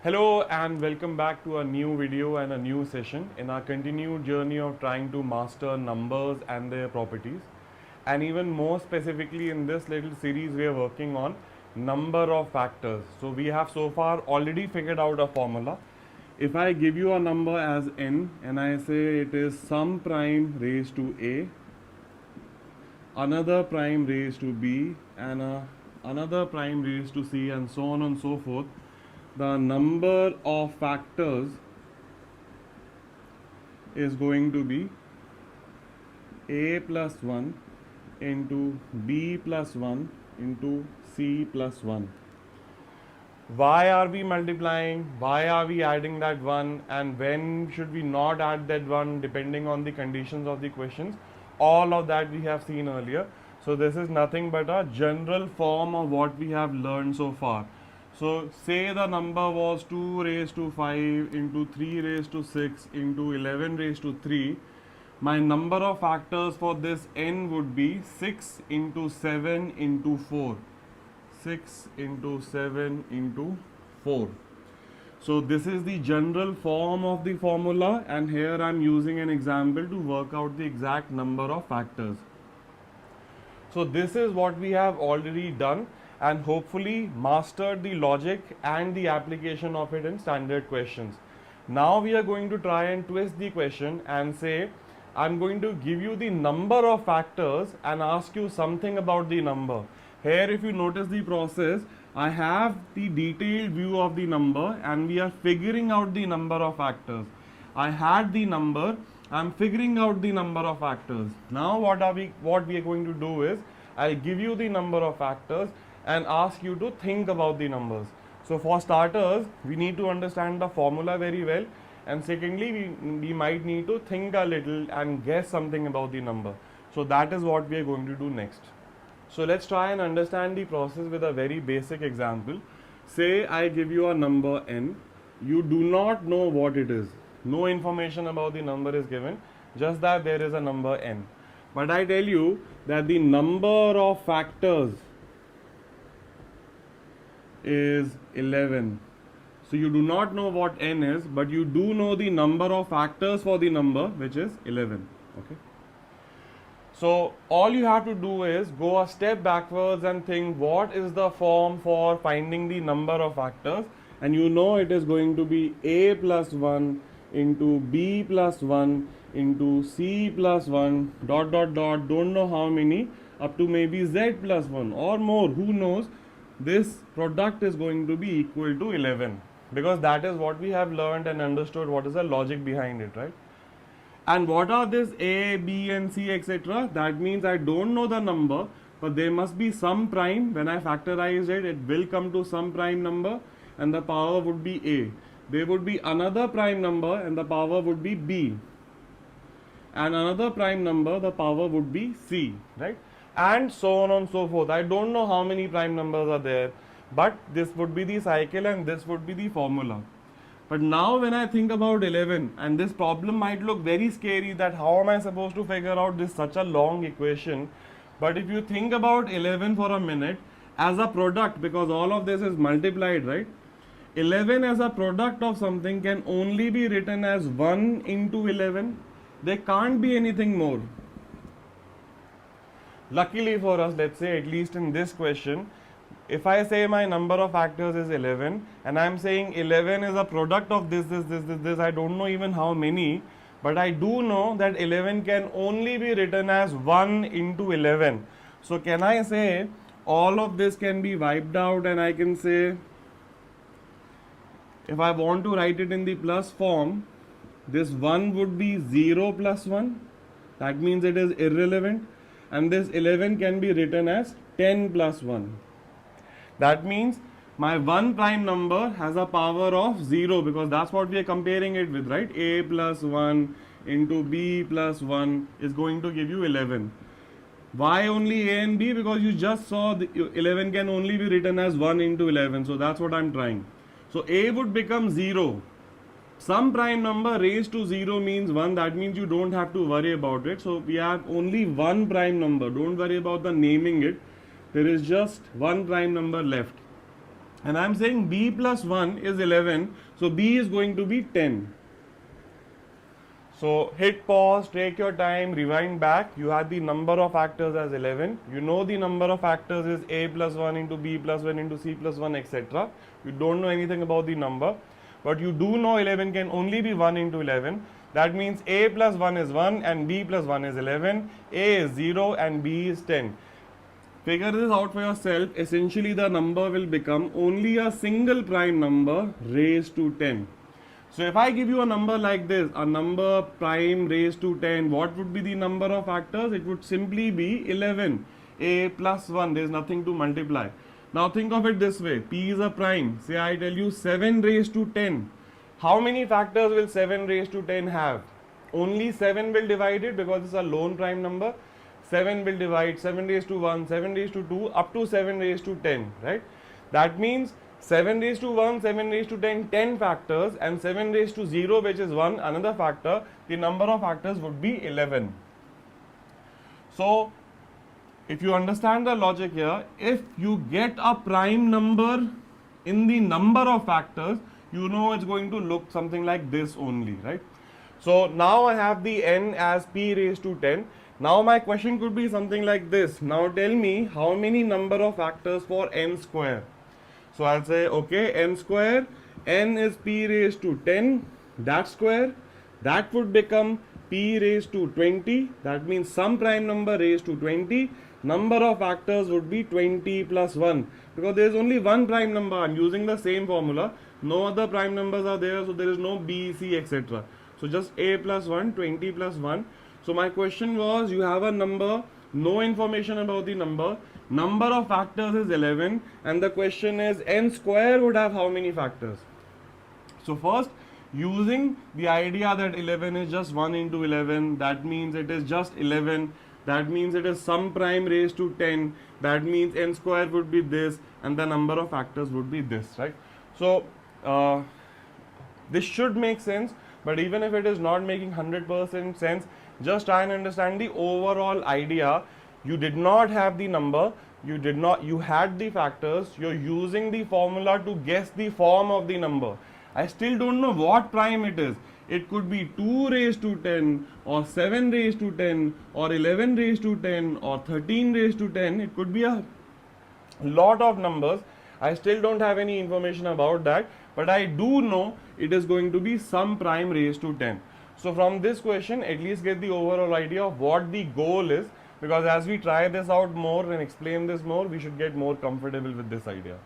Hello and welcome back to a new video and a new session in our continued journey of trying to master numbers and their properties. And even more specifically in this little series we are working on number of factors. So we have so far already figured out a formula. If I give you a number as n and I say it is some prime raised to a, another prime raised to b and another prime raised to c and so on and so forth, the number of factors is going to be a plus 1 into b plus 1 into c plus 1. Why are we multiplying? Why are we adding that 1? And when should we not add that 1 depending on the conditions of the questions? All of that we have seen earlier. So this is nothing but a general form of what we have learned so far. So say the number was 2 raised to 5 into 3 raised to 6 into 11 raised to 3. My number of factors for this n would be 6 into 7 into 4. 6 into 7 into 4. So this is the general form of the formula, and here I am using an example to work out the exact number of factors. So this is what we have already done and hopefully mastered the logic and the application of it in standard questions. Now we are going to try and twist the question and say, I'm going to give you the number of factors and ask you something about the number. Here if you notice the process, I have the detailed view of the number and we are figuring out the number of factors. I had the number, I'm figuring out the number of factors. Now what we are going to do is, I'll give you the number of factors and ask you to think about the numbers. So for starters, we need to understand the formula very well, and secondly, we might need to think a little and guess something about the number. So that is what we are going to do next. So let's try and understand the process with a very basic example. Say I give you a number n, you do not know what it is. No information about the number is given, just that there is a number n. But I tell you that the number of factors is 11. So you do not know what n is, but you do know the number of factors for the number, which is 11. Okay. So all you have to do is go a step backwards and think what is the form for finding the number of factors, and you know it is going to be a plus 1 into b plus 1 into c plus 1 dot dot dot, don't know how many, up to maybe z plus 1 or more, who knows. This product is going to be equal to 11 because that is what we have learned and understood what is the logic behind it, right? And what are this a, b and c etc.? That means I don't know the number, but there must be some prime. When I factorize it, it will come to some prime number and the power would be a. There would be another prime number and the power would be b, and another prime number, the power would be c, right? And so on and so forth. I don't know how many prime numbers are there, but this would be the cycle and this would be the formula. But now when I think about 11, and this problem might look very scary, that how am I supposed to figure out this such a long equation. But if you think about 11 for a minute as a product, because all of this is multiplied, right? 11 as a product of something can only be written as 1 into 11. There can't be anything more. Luckily for us, let's say at least in this question, if I say my number of factors is 11 and I am saying 11 is a product of this, I don't know even how many, but I do know that 11 can only be written as 1 into 11. So can I say all of this can be wiped out and I can say, if I want to write it in the plus form, this 1 would be 0 plus 1. That means it is irrelevant. And this 11 can be written as 10 plus 1. That means my 1 prime number has a power of 0 because that's what we are comparing it with, right? A plus 1 into b plus 1 is going to give you 11. Why only a and b? Because you just saw the 11 can only be written as 1 into 11. So that's what I'm trying. So a would become 0. Some prime number raised to 0 means 1. That means you don't have to worry about it. So we have only one prime number. Don't worry about the naming it. There is just one prime number left. and I'm saying b plus 1 is 11, so b is going to be 10. So hit pause, take your time, rewind back. You had the number of factors as 11. You know the number of factors is a plus 1 into b plus 1 into c plus 1, etc. You don't know anything about the number, but you do know 11 can only be 1 into 11. That means a plus 1 is 1 and b plus 1 is 11. A is 0 and b is 10. Figure this out for yourself. Essentially, the number will become only a single prime number raised to 10. So if I give you a number like this, a number prime raised to 10, what would be the number of factors? It would simply be 11. A plus 1, there is nothing to multiply. Now think of it this way, p is a prime. Say I tell you 7 raised to 10. How many factors will 7 raised to 10 have? Only 7 will divide it because it's a lone prime number. 7 will divide 7 raised to 1, 7 raised to 2, up to 7 raised to 10, right? That means 7 raised to 1, 7 raised to 10, 10 factors, and 7 raised to 0, which is 1, another factor, the number of factors would be 11. So, if you understand the logic here, if you get a prime number in the number of factors, you know it's going to look something like this only, right? So, now I have the n as p raised to 10. Now, my question could be something like this. Now, tell me how many number of factors for n square. So I'll say, okay, n square, n is p raised to 10, that square, that would become p raised to 20, that means some prime number raised to 20, number of factors would be 20 plus 1, because there is only one prime number. I'm using the same formula, no other prime numbers are there, so there is no b, c, etc. So just a plus 1, 20 plus 1. So my question was, you have a number, no information about the number of factors is 11, and the question is n square would have how many factors? So first, using the idea that 11 is just 1 into 11, that means it is just 11, that means it is some prime raised to 10, that means n square would be this, and the number of factors would be this, right? So this should make sense, but even if it is not making 100% sense, just try and understand the overall idea. You did not have the number, you had the factors, you're using the formula to guess the form of the number. I still don't know what prime it is. It could be 2 raised to 10, or 7 raised to 10, or 11 raised to 10, or 13 raised to 10. It could be a lot of numbers. I still don't have any information about that, but I do know it is going to be some prime raised to 10. So from this question, at least get the overall idea of what the goal is, because as we try this out more and explain this more, we should get more comfortable with this idea.